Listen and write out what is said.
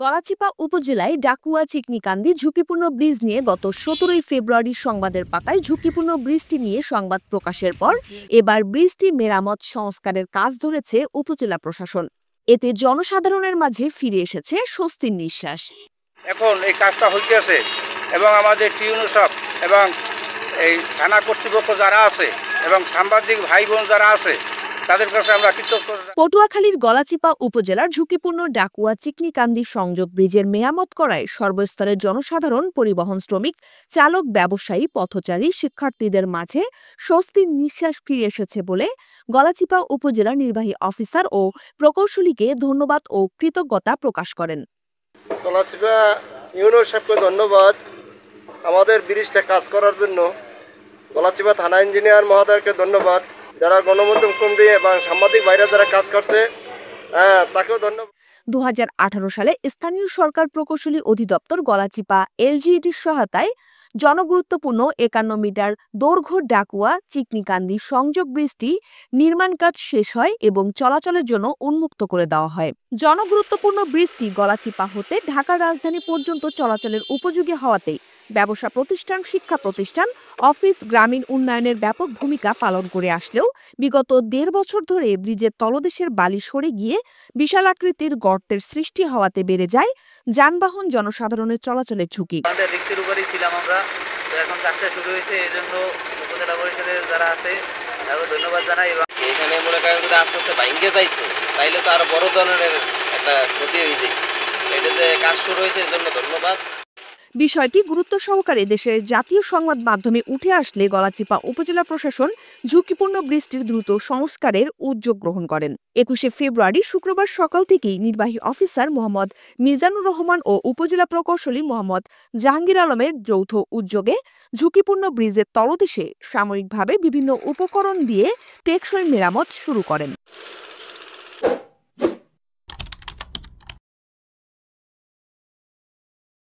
গলাচিপা উপজেলায় ডাকুয়া চিকনিকান্দি ঝুঁকিপূর্ণ ব্রিজ নিয়ে গত ১৭ ফেব্রুয়ারি সংবাদের পাতায় ঝুঁকিপূর্ণ ব্রিজটি নিয়ে সংবাদ প্রকাশের পর এবার ব্রিজটি মেরামত সংস্কারের কাজ ধরেছে উপজেলা প্রশাসন। এতে জনসাধারণের মাঝে ফিরে এসেছে স্বস্তির নিঃশ্বাস। এখন এই কাজটা হইতেছে এবং আমাদের টিউনো সব এবং এই থানা কর্তৃপক্ষ যারা আছে এবং সাংবাদিক ভাই বোন যারা আছে তাদের কাছে আমরা কৃতজ্ঞ। পটুয়াখালীর গলাচিপা উপজেলার ঝুঁকিপূর্ণ ডাকুয়া চিকনিকান্দি সংযোগ ব্রিজের মেরামত করায় সর্বস্তরের জনসাধারণ, পরিবহন শ্রমিক, চালক, ব্যবসায়ী, পথচারী, শিক্ষার্থীদের মাঝে স্বস্তির নিঃশ্বাস ফিরে এসেছে বলে গলাচিপা উপজেলার নির্বাহী অফিসার ও প্রকৌশলীকে ধন্যবাদ ও কৃতজ্ঞতা প্রকাশ করেন। গলাচিপা ইউনিয়ন সাহেবকে ধন্যবাদ আমাদের ব্রিজটা কাজ করার জন্য। গলাচিপা থানা ইঞ্জিনিয়ার মহোদয়কে ধন্যবাদ, যারা গণমাধ্যম কর্মী এবং সাংবাদিক ভাইরা যারা কাজ করছে তাকেও ধন্যবাদ। ২০১৮ সালে স্থানীয় সরকার প্রকৌশলী অধিদপ্তর গলাচিপা এলজিইডির সহায়তায় জনগুরুত্বপূর্ণ ৫১ মিটার দৈর্ঘ্য ডাকুয়া চিকনিকান্দি সংযোগ ব্রিজটি নির্মাণ কাজ শেষ হয় এবং চলাচলের জন্য উন্মুক্ত করে দেওয়া হয়। জনগুরুত্বপূর্ণ ব্রিজটি গলাচিপা হতে ঢাকার রাজধানী পর্যন্ত চলাচলের উপযোগী হওয়াতে ব্যবসা প্রতিষ্ঠান, শিক্ষা প্রতিষ্ঠান, অফিস, গ্রামীণ উন্নয়নের ব্যাপক ভূমিকা পালন করে আসলেও বিগত ১.৫ বছর ধরে ব্রিজের তলদেশের বালি সরে গিয়ে বিশাল আকৃতির গর্তের সৃষ্টি হওয়াতে বেড়ে যায় যানবাহন জনসাধারণের চলাচলের ঝুঁকি। রিক্সের উপরেই ছিলাম আমরা, তো এখন কাজটা শুরু হয়েছে, এই জন্য উপজেলা পরিষদের যারা আছে তাকে ধন্যবাদ জানাই। এবং এখানে মনে করেন যদি আস্তে আস্তে ভাঙ্গে যাইতো তাইলে তো আরো বড় ধরনের একটা ক্ষতি হয়ে যায়। এটা যে কাজ শুরু হয়েছে এর জন্য ধন্যবাদ। বিষয়টি গুরুত্ব সহকারে দেশের জাতীয় সংবাদ মাধ্যমে উঠে আসলে গলাচিপা উপজেলা প্রশাসন ঝুঁকিপূর্ণ ব্রিজটির দ্রুত সংস্কারের উদ্যোগ গ্রহণ করেন। ২১ ফেব্রুয়ারি শুক্রবার সকাল থেকেই নির্বাহী অফিসার মোহাম্মদ মিজানুর রহমান ও উপজেলা প্রকৌশলী মোহাম্মদ জাহাঙ্গীর আলমের যৌথ উদ্যোগে ঝুঁকিপূর্ণ ব্রিজের তলদেশে সাময়িকভাবে বিভিন্ন উপকরণ দিয়ে টেকসই মেরামত শুরু করেন।